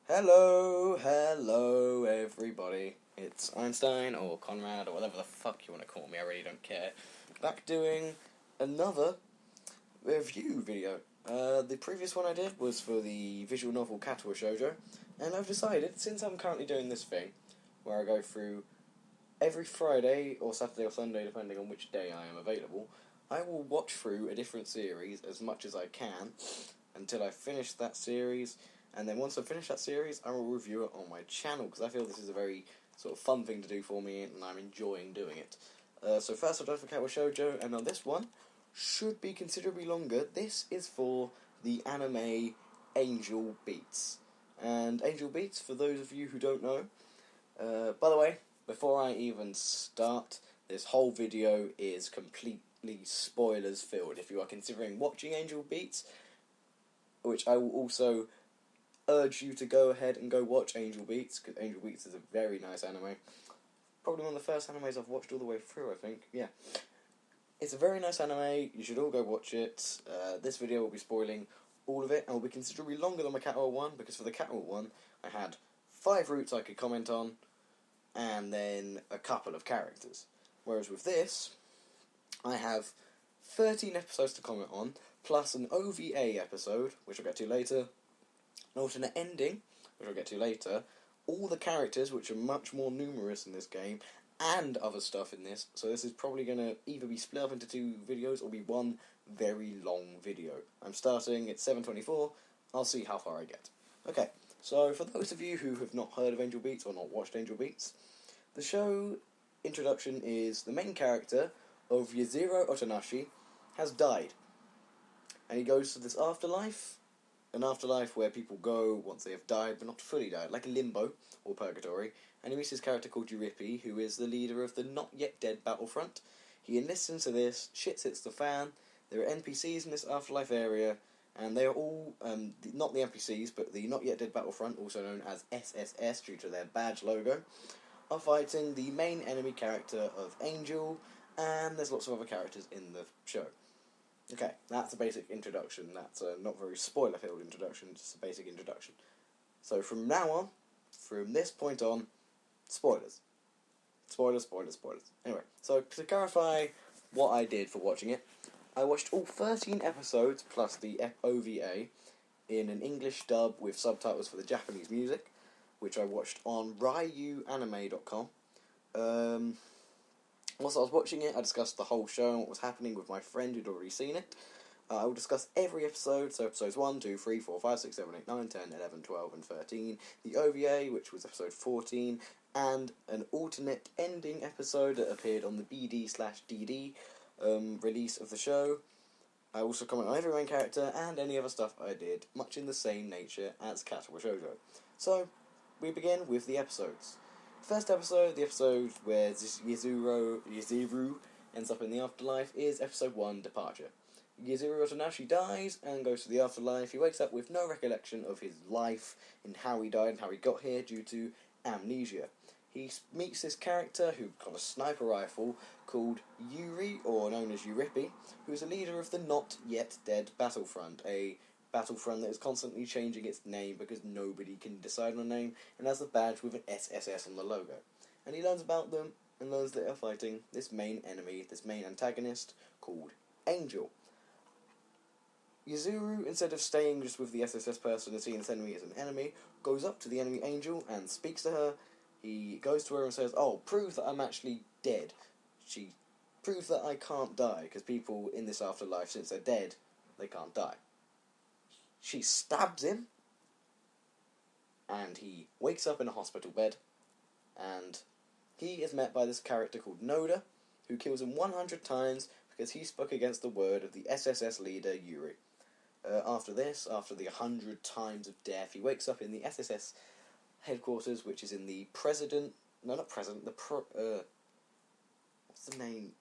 Hello everybody. It's Einstein or Conrad or whatever the fuck you want to call me, I really don't care. Back doing another review video. The previous one I did was for the visual novel Kato Shoujo, and I've decided, since I'm currently doing this thing, where I go through every Friday or Saturday or Sunday, depending on which day I am available, I will watch through a different series as much as I can until I finish that series. And then once I finish that series, I will review it on my channel, because I feel this is a very sort of fun thing to do for me, and I'm enjoying doing it. So first I've done for Kato Shoujo, and on this one, should be considerably longer. This is for the anime Angel Beats. And Angel Beats, for those of you who don't know, by the way, before I even start, this whole video is completely spoilers filled. If you are considering watching Angel Beats, which I will also urge you to go ahead and go watch Angel Beats, because Angel Beats is a very nice anime. Probably one of the first animes I've watched all the way through, I think. Yeah. It's a very nice anime, you should all go watch it. This video will be spoiling all of it, and will be considerably longer than my Kato one, because for the Kato one, I had 5 routes I could comment on, and then a couple of characters. Whereas with this, I have 13 episodes to comment on, plus an OVA episode, which I'll get to later, an alternate ending, which I'll get to later, all the characters, which are much more numerous in this game, and other stuff in this, so this is probably going to either be split up into 2 videos or be one very long video. I'm starting at 7:24, I'll see how far I get. Okay, so for those of you who have not heard of Angel Beats or not watched Angel Beats, the show introduction is the main character of Yuzuru Otonashi has died, and he goes to this afterlife, an afterlife where people go once they have died, but not fully died, like a limbo, or purgatory, and he meets this character called Yuri, who is the leader of the not-yet-dead Battlefront. He enlists into this, shit hits the fan, there are NPCs in this afterlife area, and they are all, not the NPCs, but the not-yet-dead Battlefront, also known as SSS due to their badge logo, are fighting the main enemy character of Angel, and there's lots of other characters in the show. Okay, that's a basic introduction. That's a not very spoiler-filled introduction, just a basic introduction. So from now on, from this point on, spoilers. Spoilers, spoilers, spoilers. Anyway, so to clarify what I did for watching it, I watched all 13 episodes plus the OVA in an English dub with subtitles for the Japanese music, which I watched on ryuanime.com. Whilst I was watching it, I discussed the whole show and what was happening with my friend who'd already seen it. I will discuss every episode, so episodes 1, 2, 3, 4, 5, 6, 7, 8, 9, 10, 11, 12, and 13, the OVA, which was episode 14, and an alternate ending episode that appeared on the BD/DD release of the show. I also comment on every main character and any other stuff I did, much in the same nature as Kato Shoujo. So, we begin with the episodes. First episode, the episode where Yuzuru ends up in the afterlife, is episode 1, Departure. Yuzuru Otonashi dies and goes to the afterlife. He wakes up with no recollection of his life and how he died and how he got here due to amnesia. He meets this character who got a sniper rifle called Yuri, or known as Yuri, who is a leader of the not-yet-dead Battlefront, a Battlefront that is constantly changing its name because nobody can decide on a name, and has the badge with an SSS on the logo. And he learns about them, and learns that they're fighting this main enemy, this main antagonist, called Angel. Yuzuru, instead of staying just with the SSS person and seeing this enemy as an enemy, goes up to the enemy Angel and speaks to her. He goes to her and says, "Oh, prove that I'm actually dead." She proves that I can't die, because people in this afterlife, since they're dead, they can't die. She stabs him, and he wakes up in a hospital bed, and he is met by this character called Noda, who kills him 100 times because he spoke against the word of the SSS leader, Yuri. After this, after the 100 times of death, he wakes up in the SSS headquarters, which is in the what's the name?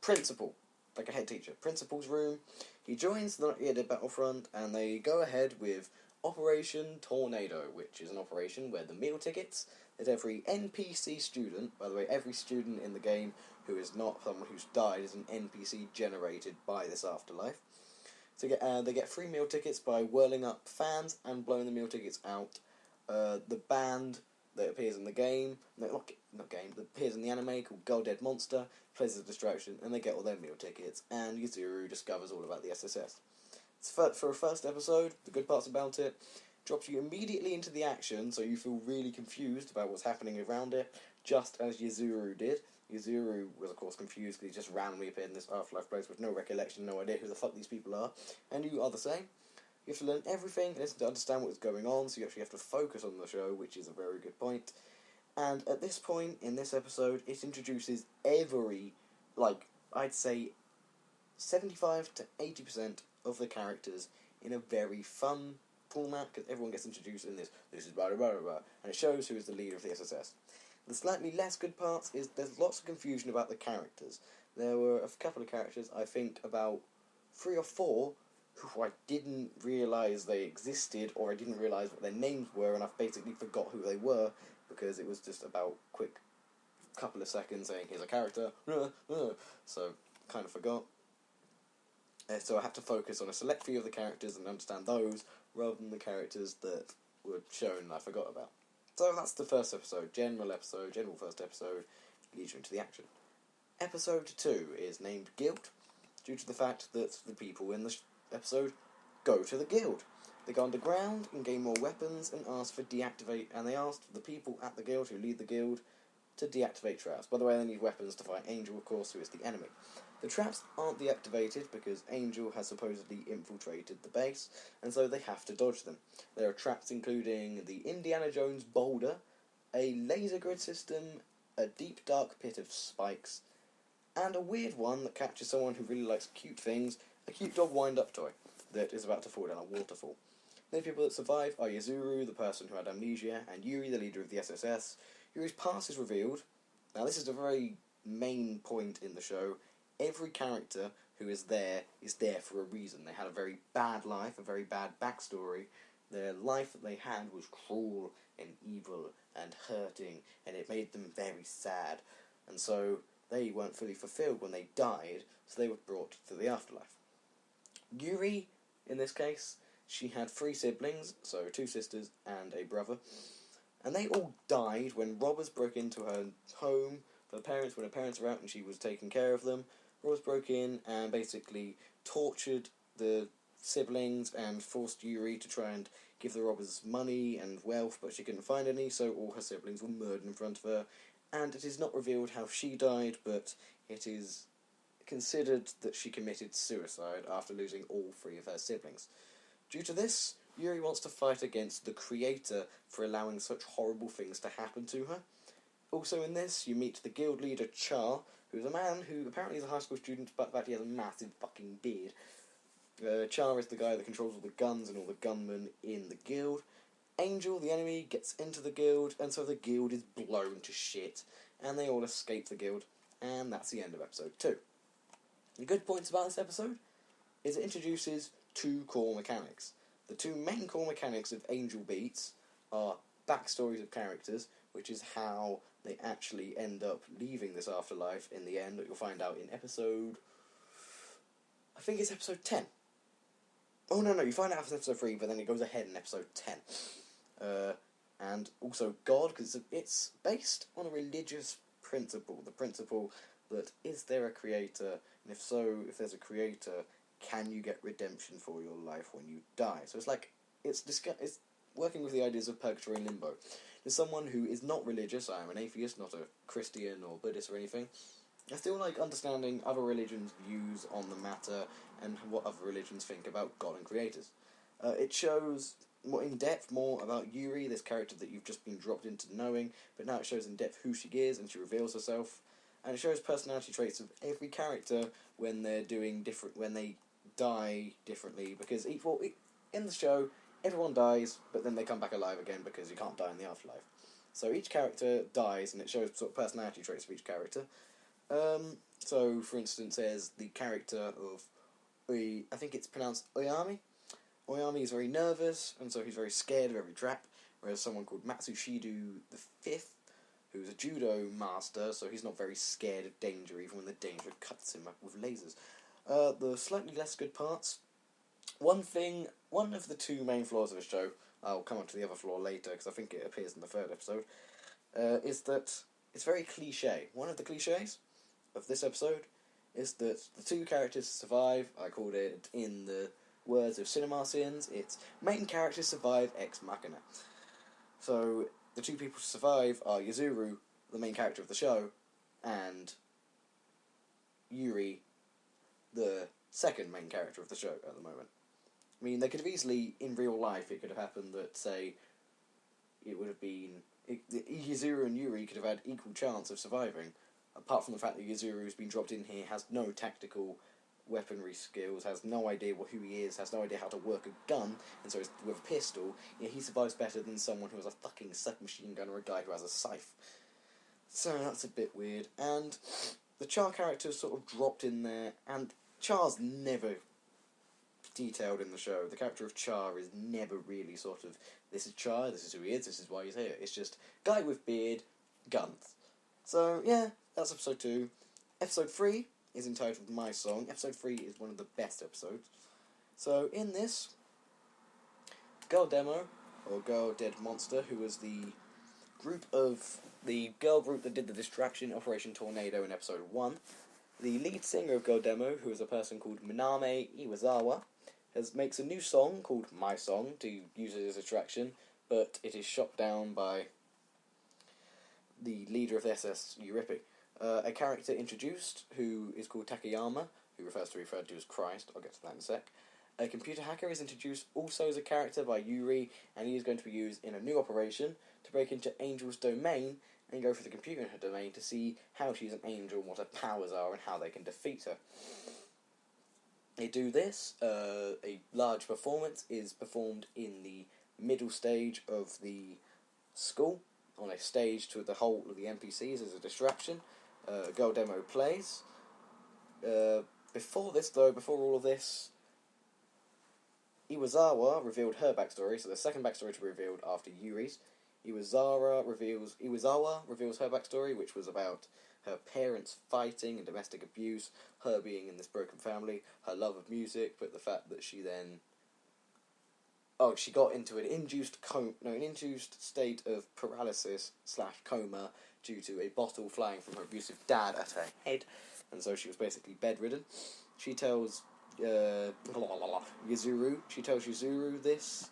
Principal, like a head teacher. Principal's room. He joins the not-yet-dead Battlefront, and they go ahead with Operation Tornado, which is an operation where the meal tickets that every NPC student, by the way, every student in the game who is not someone who's died is an NPC generated by this afterlife. They get free meal tickets by whirling up fans and blowing the meal tickets out. The band that appears in the game, not game, that appears in the anime called Girl Dead Monster, plays as a distraction, and they get all their meal tickets, and Yuzuru discovers all about the SSS. For a first episode, the good parts about it, drops you immediately into the action, so you feel really confused about what's happening around it, just as Yuzuru did. Yuzuru was, of course, confused because he just randomly appeared in this Afterlife place with no recollection, no idea who the fuck these people are, and you are the same. You have to learn everything and to understand what is going on, so you actually have to focus on the show, which is a very good point. And at this point, in this episode, it introduces every, I'd say 75 to 80% of the characters in a very fun format, because everyone gets introduced in this is blah blah blah blah, and it shows who is the leader of the SSS. The slightly less good parts is there's lots of confusion about the characters. There were a couple of characters, I think about 3 or 4, who I didn't realise they existed, or I didn't realise what their names were, and I basically forgot who they were, because it was just about quick couple of seconds saying, here's a character, so kind of forgot. So I had to focus on a select few of the characters and understand those, rather than the characters that were shown and I forgot about. So that's the first episode, general first episode, leads you into the action. Episode 2 is named Guild, due to the fact that the people in the episode go to the guild. They go underground and gain more weapons and they asked the people at the guild who lead the guild to deactivate traps. By the way, they need weapons to fight Angel, of course, who is the enemy. The traps aren't deactivated because Angel has supposedly infiltrated the base, and so they have to dodge them. There are traps including the Indiana Jones boulder, a laser grid system, a deep dark pit of spikes, and a weird one that catches someone who really likes cute things, a cute dog wind-up toy that is about to fall down a waterfall. The people that survive are Yuzuru, the person who had amnesia, and Yuri, the leader of the SSS. Yuri's past is revealed. Now this is a very main point in the show. Every character who is there for a reason. They had a very bad life, a very bad backstory. Their life that they had was cruel and evil and hurting, and it made them very sad. And so they weren't fully fulfilled when they died, so they were brought to the afterlife. Yuri, in this case, she had 3 siblings, so 2 sisters and a brother, and they all died when robbers broke into her home when her parents were out and she was taking care of them. Robbers broke in and basically tortured the siblings and forced Yuri to try and give the robbers money and wealth, but she couldn't find any, so all her siblings were murdered in front of her. And it is not revealed how she died, but it is considered that she committed suicide after losing all 3 of her siblings. Due to this, Yuri wants to fight against the creator for allowing such horrible things to happen to her. Also in this, you meet the guild leader Char, who is a man who apparently is a high school student, but in fact he has a massive fucking beard. Char is the guy that controls all the guns and all the gunmen in the guild. Angel, the enemy, gets into the guild, and so the guild is blown to shit, and they all escape the guild, and that's the end of episode 2. The good points about this episode is it introduces 2 core mechanics. The 2 main core mechanics of Angel Beats are backstories of characters, which is how they actually end up leaving this afterlife in the end, that you'll find out in episode... I think it's episode 10. Oh, no, you find out in episode 3, but then it goes ahead in episode 10. And also God, because it's based on a religious principle. The principle that, is there a creator? And if so, if there's a creator, can you get redemption for your life when you die? So it's working with the ideas of purgatory and limbo. As someone who is not religious, I am an atheist, not a Christian or Buddhist or anything, I still like understanding other religions' views on the matter and what other religions think about God and creators. It shows more in depth more about Yuri, this character that you've just been dropped into knowing, but now it shows in depth who she is and she reveals herself. And it shows personality traits of every character when they die differently, because in the show, everyone dies, but then they come back alive again because you can't die in the afterlife. So each character dies, and it shows sort of personality traits of each character. So, for instance, there's the character of, I think it's pronounced Oyami. Oyami is very nervous, and so he's very scared of every trap, whereas someone called Matsushido the Fifth, who's a judo master, so he's not very scared of danger, even when the danger cuts him up with lasers. The slightly less good parts one of the two main flaws of the show, I'll come on to the other flaw later because I think it appears in the third episode, is that it's very cliche. One of the cliches of this episode is that the two characters survive. I called it, in the words of Cinemarcians, it's main characters survive ex machina. So the two people to survive are Yuzuru, the main character of the show, and Yuri, the second main character of the show at the moment. I mean, they could have easily, in real life, it could have happened that, say, it would have been... Yuzuru and Yuri could have had equal chance of surviving, apart from the fact that Yuzuru who's been dropped in here has no tactical weaponry skills, has no idea who he is, has no idea how to work a gun, and so with a pistol, he survives better than someone who has a fucking submachine gun or a guy who has a scythe. So that's a bit weird. And the Char character is sort of dropped in there, and Char's never detailed in the show. The character of Char is never really sort of, this is Char, this is who he is, this is why he's here. It's just guy with beard, guns. So yeah, that's episode 2. Episode 3 is entitled My Song. Episode 3 is one of the best episodes. So in this, Girl Demo, or Girl Dead Monster, who was the girl group that did the distraction Operation Tornado in episode 1. The lead singer of Girl Demo, who is a person called Miname Iwasawa, makes a new song called My Song to use it as a distraction, but it is shot down by the leader of the SS, Yuri. A character introduced, who is called Takayama, who referred to as Christ. I'll get to that in a sec. A computer hacker is introduced also as a character by Yuri, and he is going to be used in a new operation to break into Angel's domain and go through the computer in her domain to see how she's an angel and what her powers are and how they can defeat her. They do this, a large performance is performed in the middle stage of the school, on a stage to the whole of the NPCs as a distraction. Girl Demo plays. Before all of this, Iwasawa revealed her backstory, so the second backstory to be revealed after Yuri's. Iwasawa reveals her backstory, which was about her parents fighting and domestic abuse, her being in this broken family, her love of music, but the fact that she then... she got into an induced state of paralysis/coma due to a bottle flying from her abusive dad at her head, and so she was basically bedridden. She tells Yuzuru this,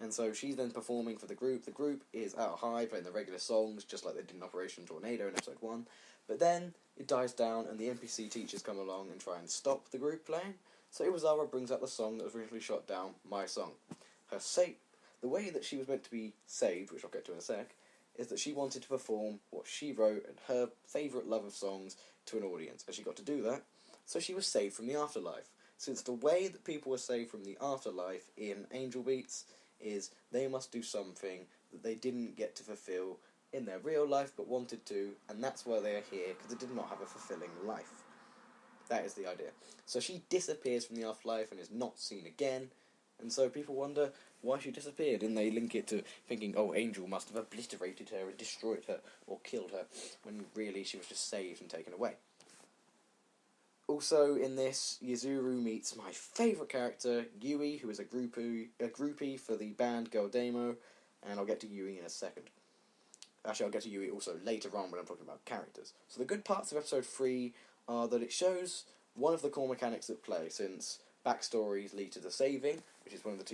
and so she's then performing for the group. The group is out high, playing the regular songs, just like they did in Operation Tornado in episode 1, but then it dies down and the NPC teachers come along and try and stop the group playing, so Iwasawa brings out the song that was originally shot down, My Song. The way that she was meant to be saved, which I'll get to in a sec, is that she wanted to perform what she wrote and her favourite love of songs to an audience, and she got to do that, so she was saved from the afterlife. Since the way that people were saved from the afterlife in Angel Beats is they must do something that they didn't get to fulfill in their real life but wanted to, and that's why they are here, because they did not have a fulfilling life. That is the idea. So she disappears from the afterlife and is not seen again, and so people wonder why she disappeared, and they link it to thinking, Angel must have obliterated her and destroyed her, or killed her, when really she was just saved and taken away. Also in this, Yuzuru meets my favourite character, Yui, who is a groupie for the band Girl Demo, and I'll get to Yui in a second. Actually, I'll get to Yui also later on when I'm talking about characters. So the good parts of episode 3 are that it shows one of the core mechanics at play, since backstories lead to the saving, which is one of the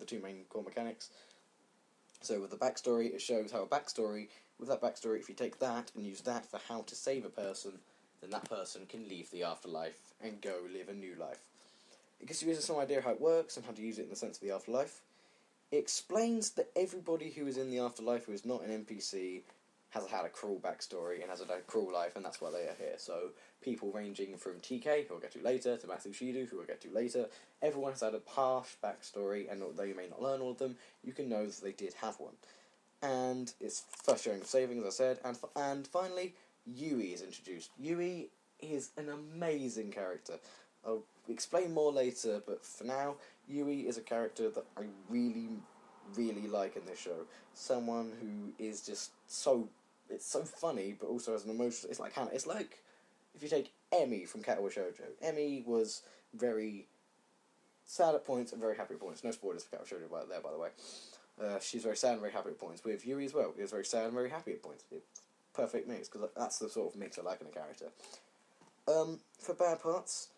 two main core mechanics. So with the backstory, it shows how with that backstory, if you take that and use that for how to save a person, then that person can leave the afterlife and go live a new life. It gives you some idea how it works and how to use it in the sense of the afterlife. It explains that everybody who is in the afterlife who is not an NPC has had a cruel backstory and has had a cruel life, and that's why they are here. So people ranging from TK, who I'll get to later, to Matsushidu, who I'll get to later, everyone has had a harsh backstory, and although you may not learn all of them, you can know that they did have one. And it's first showing of saving, as I said, and finally, Yui is introduced. Yui is an amazing character. I'll explain more later, but for now, Yui is a character that I really, really like in this show. Someone who is just it's so funny, but also has an emotional... It's like if you take Emmy from Katawa Shoujo. Emmy was very sad at points and very happy at points. No spoilers for what I showed you about there, by the way. She's very sad and very happy at points. With Yuri as well, he was very sad and very happy at points. It's perfect mix, because that's the sort of mix I like in a character. For bad parts,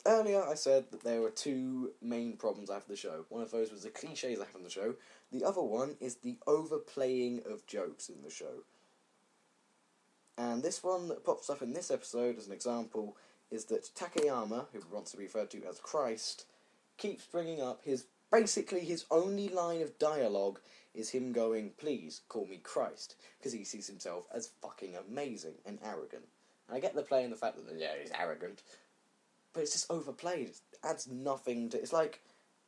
earlier I said that there were two main problems I have with the show. One of those was the cliches I have in the show. The other one is the overplaying of jokes in the show. And this one that pops up in this episode as an example is that Takayama, who wants to be referred to as Christ, keeps bringing up basically his only line of dialogue is him going, "Please call me Christ," because he sees himself as fucking amazing and arrogant. And I get the play and the fact that, yeah, he's arrogant, but it's just overplayed. It adds nothing to... It's like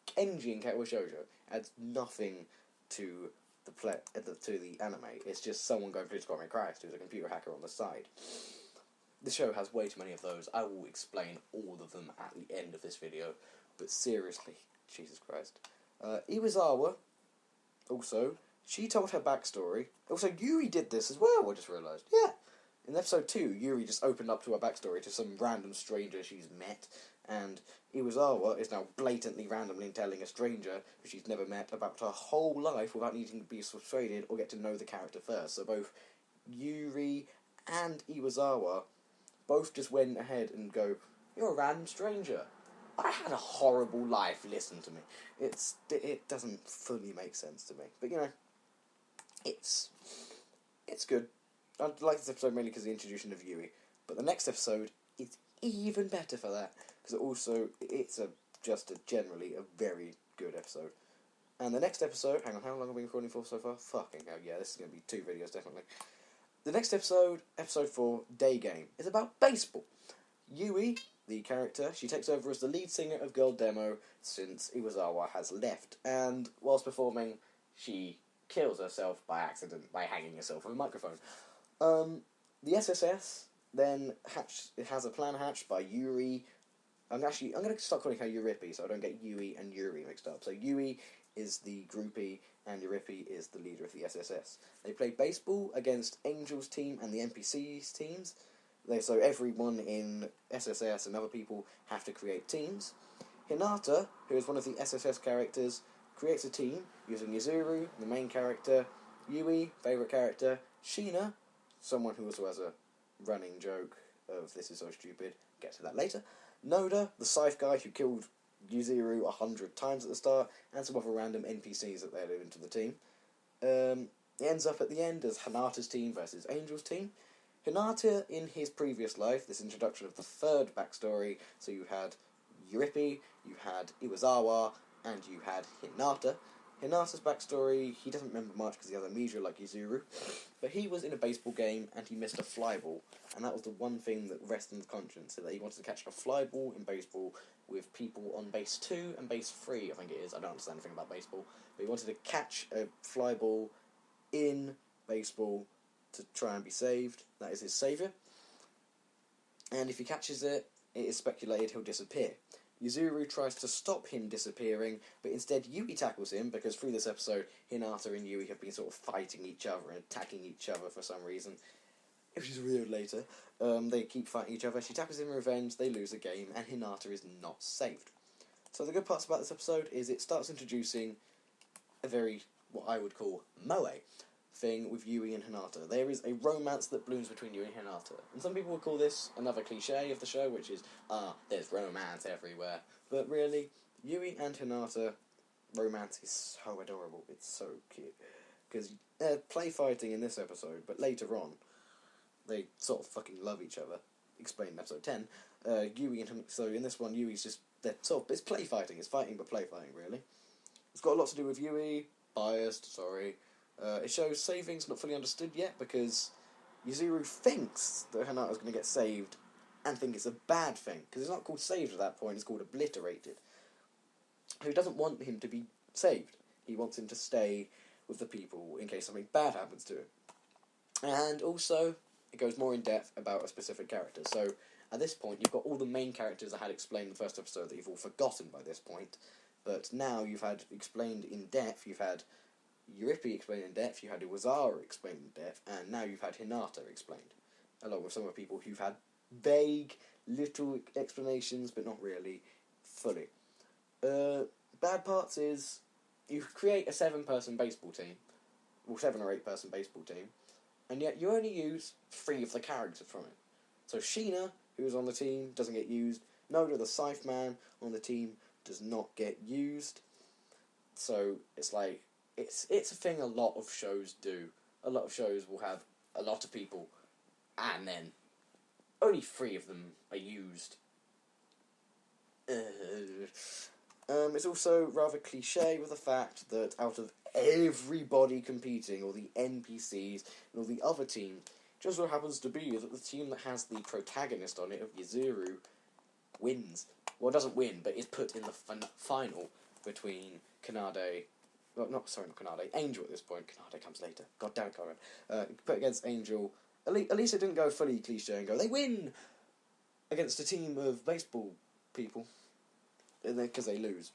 Kenji in Kawa Shoujo adds nothing to the anime. It's just someone going, "Please call me Christ," who's a computer hacker on the side. The show has way too many of those. I will explain all of them at the end of this video, but seriously, Jesus Christ. Iwasawa, also, she told her backstory. Also, Yuri did this as well, I just realised. Yeah. In episode 2, Yuri just opened up to her backstory to some random stranger she's met, and Iwasawa is now blatantly randomly telling a stranger who she's never met about her whole life without needing to be persuaded or get to know the character first. So both Yuri and Iwasawa both just went ahead and go, "You're a random stranger. I had a horrible life, listen to me." It doesn't fully make sense to me. But, you know, it's good. I like this episode mainly because of the introduction of Yui. But the next episode is even better for that. Because it's generally a very good episode. And the next episode, hang on, how long have we been recording for so far? Fucking hell, yeah, this is going to be 2 videos, definitely. The next episode, episode 4, Day Game, is about baseball. Yui, the character, she takes over as the lead singer of Girl Demo since Iwasawa has left, and whilst performing, she kills herself by accident by hanging herself with a microphone. The SSS then has a plan hatched by Yuri. I'm going to start calling her Yuripi so I don't get Yui and Yuri mixed up. So Yui is the groupie and Yuripi is the leader of the SSS. They play baseball against Angel's team and the NPC's teams. So everyone in SSS and other people have to create teams. Hinata, who is one of the SSS characters, creates a team using Yuzuru, the main character, Yui, favourite character, Shiina, someone who also has a running joke of "this is so stupid," get to that later, Noda, the scythe guy who killed Yuzuru 100 times at the start, and some other random NPCs that they added into the team. It ends up at the end as Hinata's team versus Angel's team. Hinata, in his previous life, this introduction of the third backstory, so you had Yuripi, you had Iwasawa, and you had Hinata. Hinata's backstory, he doesn't remember much because he has amnesia like Yuzuru, but he was in a baseball game and he missed a fly ball, and that was the one thing that rested in his conscience, so that he wanted to catch a fly ball in baseball with people on base 2 and base 3, I think it is. I don't understand anything about baseball, but he wanted to catch a fly ball in baseball to try and be saved. That is his saviour. And if he catches it, it is speculated he'll disappear. Yuzuru tries to stop him disappearing, but instead Yui tackles him, because through this episode, Hinata and Yui have been sort of fighting each other and attacking each other for some reason, which is revealed later. They keep fighting each other, she tackles him in revenge, they lose the game, and Hinata is not saved. So the good parts about this episode is it starts introducing a very, what I would call, moe thing with Yui and Hinata. There is a romance that blooms between Yui and Hinata. And some people would call this another cliche of the show, which is, there's romance everywhere. But really, Yui and Hinata romance is so adorable. It's so cute. Because they're play fighting in this episode, but later on, they sort of fucking love each other. Explained in episode 10. Yui and him, so in this one, Yui's just, it's play fighting. It's fighting, but play fighting, really. It's got a lot to do with Yui. Biased, sorry. It shows saving's not fully understood yet, because Yuzuru thinks that Hinata's going to get saved and think it's a bad thing, because it's not called saved at that point, it's called obliterated. Who doesn't want him to be saved. He wants him to stay with the people in case something bad happens to him. And also, it goes more in depth about a specific character. So, at this point, you've got all the main characters I had explained in the first episode that you've all forgotten by this point, but now you've had explained in depth, you've had Yuripi explained in depth, you had Iwasawa explained in depth, and now you've had Hinata explained, along with some of the people who've had vague, little explanations, but not really fully. Bad parts is you create a 7-person baseball team, or 7 or 8-person baseball team, and yet you only use 3 of the characters from it. So Shiina, who's on the team, doesn't get used. Noda, the Scythe Man, on the team, does not get used. So it's like, it's a thing a lot of shows do. A lot of shows will have a lot of people, and then only 3 of them are used. It's also rather cliche with the fact that out of everybody competing, all the NPCs and all the other teams, just so happens to be that the team that has the protagonist on it, of Yuzuru, wins. Well, it doesn't win, but is put in the final between Clannad. Well, not Clannad. Angel at this point. Clannad comes later. God damn it, Conrad. Put against Angel. At least it didn't go fully cliche and go, they win! Against a team of baseball people. Because they lose.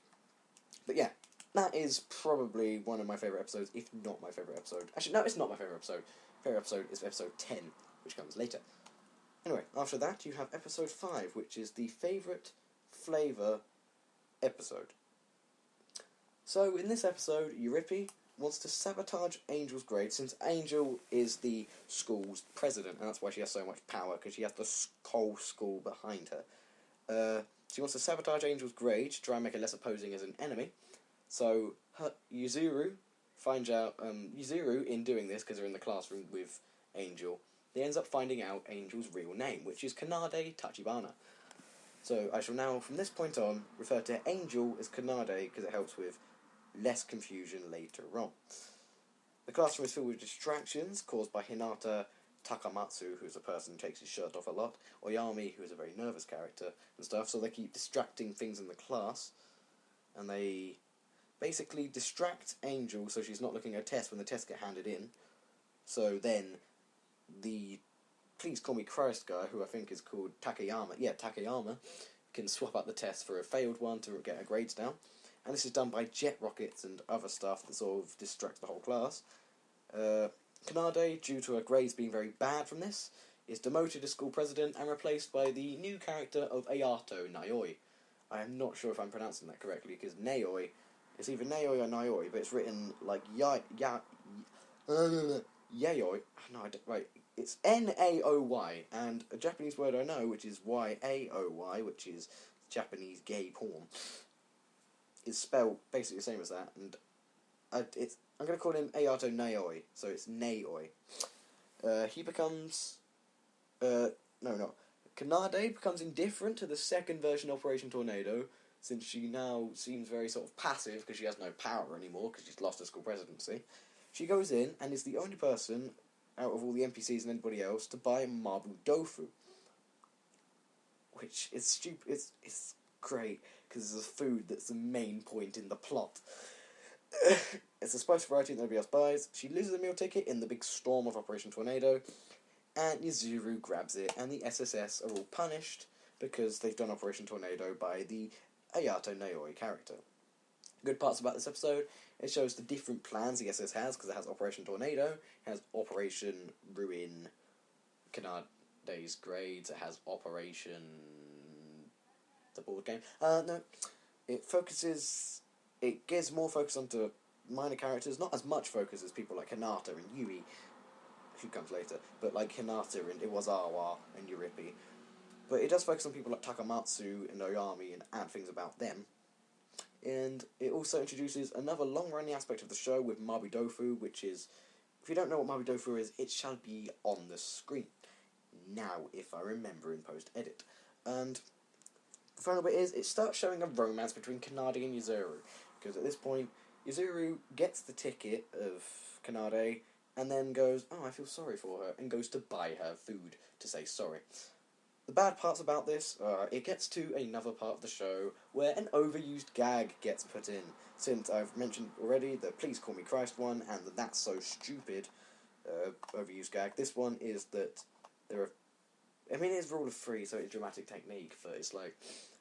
But yeah, that is probably one of my favourite episodes, if not my favourite episode. Actually, no, it's not my favourite episode. Favourite episode is episode 10, which comes later. Anyway, after that you have episode 5, which is the favourite flavour episode. So, in this episode, Yuri wants to sabotage Angel's grade, since Angel is the school's president, and that's why she has so much power, because she has the whole school behind her. She wants to sabotage Angel's grade to try and make her less opposing as an enemy. So, Yuzuru finds out, Yuzuru, in doing this, because they're in the classroom with Angel, they ends up finding out Angel's real name, which is Kanade Tachibana. So, I shall now, from this point on, refer to Angel as Kanade, because it helps with less confusion later on. The classroom is filled with distractions caused by Hinata Takamatsu, who's a person who takes his shirt off a lot, Oyami, who is a very nervous character, and stuff, so they keep distracting things in the class, and they basically distract Angel so she's not looking at a test when the tests get handed in. So then the Please Call Me Christ guy, who I think is called Takayama, can swap out the test for a failed one to get her grades down. And this is done by jet rockets and other stuff that sort of distracts the whole class. Kanade, due to her grades being very bad from this, is demoted as school president and replaced by the new character of Ayato Nayoi. I am not sure if I'm pronouncing that correctly, because Nayoi, it's either Nayoi or Nayoi, but it's written like Yayoi. No, right. It's Naoy, and a Japanese word I know, which is Yaoy, which is Japanese gay porn, is spelled basically the same as that, and I'm going to call him Ayato Nayoi, so it's Nayoi. He becomes... Kanade becomes indifferent to the second version of Operation Tornado, since she now seems very sort of passive, because she has no power anymore, because she's lost her school presidency. She goes in, and is the only person, out of all the NPCs and anybody else, to buy Mabu Dofu. Which is stupid. It's great, because it's a food that's the main point in the plot. It's a spice variety that nobody else buys. She loses a meal ticket in the big storm of Operation Tornado, and Yuzuru grabs it, and the SSS are all punished because they've done Operation Tornado by the Ayato Nayoi character. Good parts about this episode: it shows the different plans the SS has, because it has Operation Tornado, it has Operation Ruin Kanade's grades, it has Operation... the board game. No. It gives more focus onto minor characters, not as much focus as people like Hinata and Yui, who comes later, but like Hinata and Iwazawa and Yuri. But it does focus on people like Takamatsu and Oyami and add things about them. And it also introduces another long-running aspect of the show with Mabu Dofu, which is, if you don't know what Mabu Dofu is, it shall be on the screen. Now, if I remember in post-edit. And the final bit is, it starts showing a romance between Kanade and Yuzuru, because at this point, Yuzuru gets the ticket of Kanade, and then goes, oh, I feel sorry for her, and goes to buy her food to say sorry. The bad parts about this are, it gets to another part of the show where an overused gag gets put in, since I've mentioned already the Please Call Me Christ one, and the That's So Stupid overused gag. This one is that there are... I mean, it's rule of 3, so it's dramatic technique, but it's like,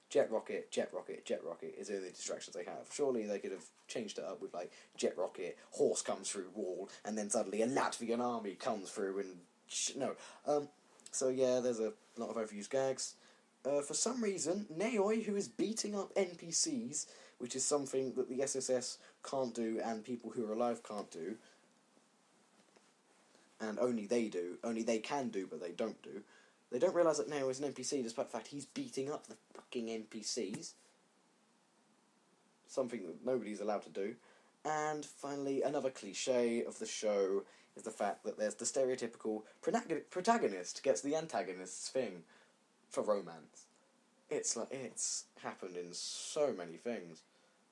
jet rocket, jet rocket, jet rocket is the only distractions they have. Surely they could have changed it up with, like, jet rocket, horse comes through wall, and then suddenly a Latvian army comes through and... So yeah, there's a lot of overused gags. For some reason, Nayoi, who is beating up NPCs which is something that the SSS can't do and people who are alive can't do. And only they can do, but they don't do. They don't realise that Neo is an NPC, despite the fact he's beating up the fucking NPCs. Something that nobody's allowed to do. And finally, another cliche of the show is the fact that there's the stereotypical protagonist gets the antagonist's thing for romance. It's happened in so many things.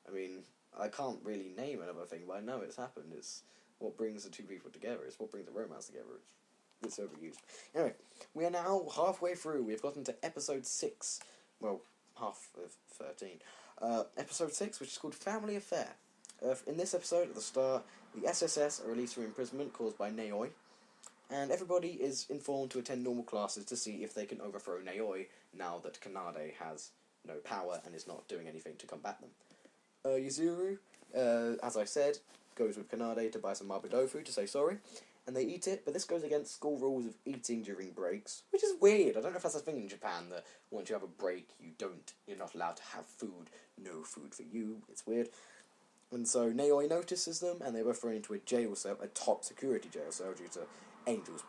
I mean, I can't really name another thing, but I know it's happened. It's what brings the two people together. It's what brings the romance together. It's overused. Anyway, we are now halfway through. We've gotten to episode 6. Well, half of 13. Episode 6, which is called Family Affair. In this episode, at the start, the SSS are released from imprisonment caused by Naoi, and everybody is informed to attend normal classes to see if they can overthrow Naoi now that Clannad has no power and is not doing anything to combat them. Yuzuru, as I said, goes with Clannad to buy some mabudofu to say sorry, and they eat it, but this goes against school rules of eating during breaks, which is weird. I don't know if that's a thing in Japan, that once you have a break, you're not allowed to have food. No food for you. It's weird. And so Naoi notices them, and they were thrown into a jail cell, a top security jail cell, due to Clannad's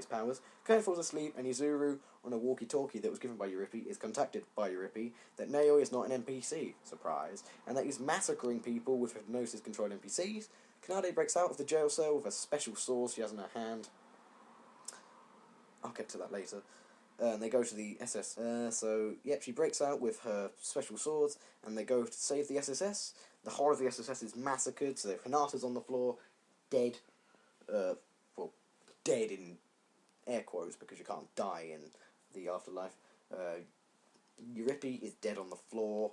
powers. Clannad falls asleep, and Yuzuru, on a walkie-talkie that was given by Yuri, is contacted by Yuri that Naoi is not an NPC, surprise, and that he's massacring people with hypnosis-controlled NPCs. Clannad breaks out of the jail cell with a special sword she has in her hand. I'll get to that later. And they go to the SS. She breaks out with her special swords, and they go to save the SSS. The whole of the SSS is massacred, so Hinata's on the floor, dead. Dead in air quotes, because you can't die in the afterlife. Yuri is dead on the floor.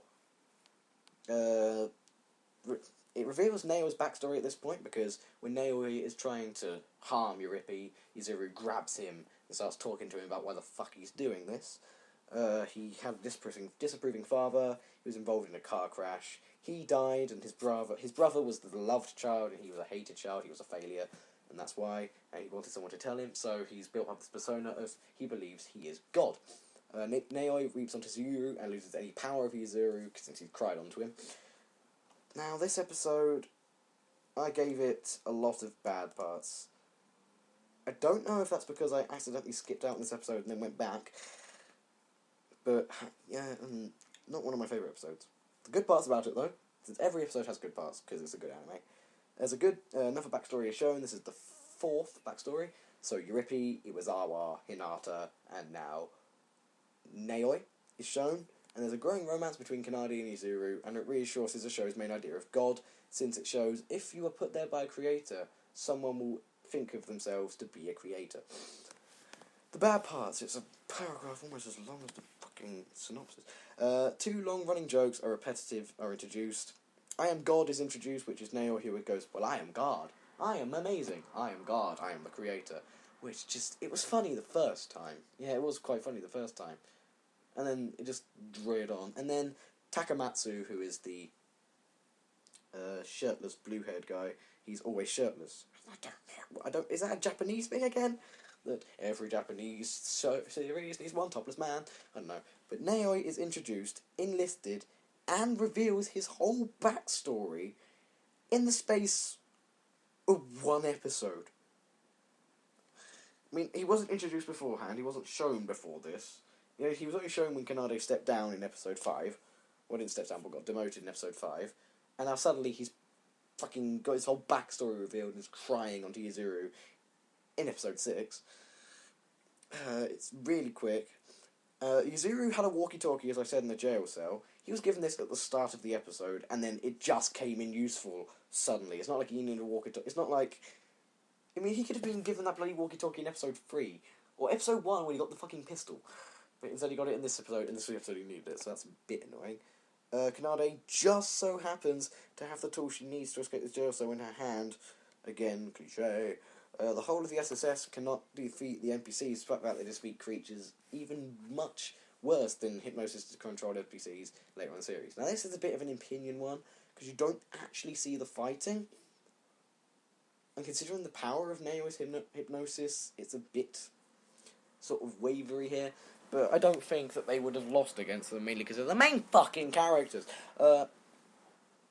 It reveals Nao's backstory at this point, because when Naoi is trying to harm Yuri, Yuzuru grabs him and starts talking to him about why the fuck he's doing this. He had a disapproving father. He was involved in a car crash. He died, and his brother was the loved child, and he was a hated child. He was a failure, and that's why. And he wanted someone to tell him, so he's built up this persona of he believes he is God. Naoi weeps onto Yuzuru and loses any power of Yuzuru since he's cried onto him. Now, this episode, I gave it a lot of bad parts. I don't know if that's because I accidentally skipped out in this episode and then went back, but, not one of my favourite episodes. The good parts about it, though, since every episode has good parts, because it's a good anime. There's a good, enough backstory is shown. This is the 4th backstory. So, Yuri, Iwasawa, Hinata, and now Naoi is shown. And there's a growing romance between Clannad and Yuzuru, and it reassures the show's main idea of God, since it shows if you are put there by a creator, someone will think of themselves to be a creator. The bad parts, it's a paragraph almost as long as the fucking synopsis. 2 long-running jokes are introduced. I am God is introduced, which is Naoi who goes, well, I am God. I am amazing. I am God. I am the creator. Which it was funny the first time. Yeah, it was quite funny the first time. And then it just reared on. And then Takamatsu, who is the shirtless, blue-haired guy, he's always shirtless. Is that a Japanese thing again? That every Japanese series needs one topless man? I don't know. But Naoi is introduced, enlisted, and reveals his whole backstory in the space of 1 episode. I mean, he wasn't introduced beforehand, he wasn't shown before this. You know, he was only shown when Clannad stepped down in episode 5. Well, didn't step down, but got demoted in episode 5. And now suddenly he's fucking got his whole backstory revealed and is crying onto Yuzuru in episode 6. It's really quick. Yuzuru had a walkie-talkie, as I said, in the jail cell. He was given this at the start of the episode, and then it just came in useful suddenly. It's not like he needed a walkie-talkie. It's not like... I mean, he could have been given that bloody walkie-talkie in episode 3. Or episode 1 when he got the fucking pistol. But instead he got it in this episode. In this episode he needed it, so that's a bit annoying. Clannad just so happens to have the tool she needs to escape this jail cell in her hand. Again, cliche. The whole of the SSS cannot defeat the NPCs. Fuck that, they defeat creatures even much worse than hypnosis-controlled NPCs later on in the series. Now this is a bit of an opinion one, because you don't actually see the fighting. And considering the power of Nao's hypnosis, it's a bit sort of wavery here. but I don't think that they would have lost against them, mainly because of the main fucking characters.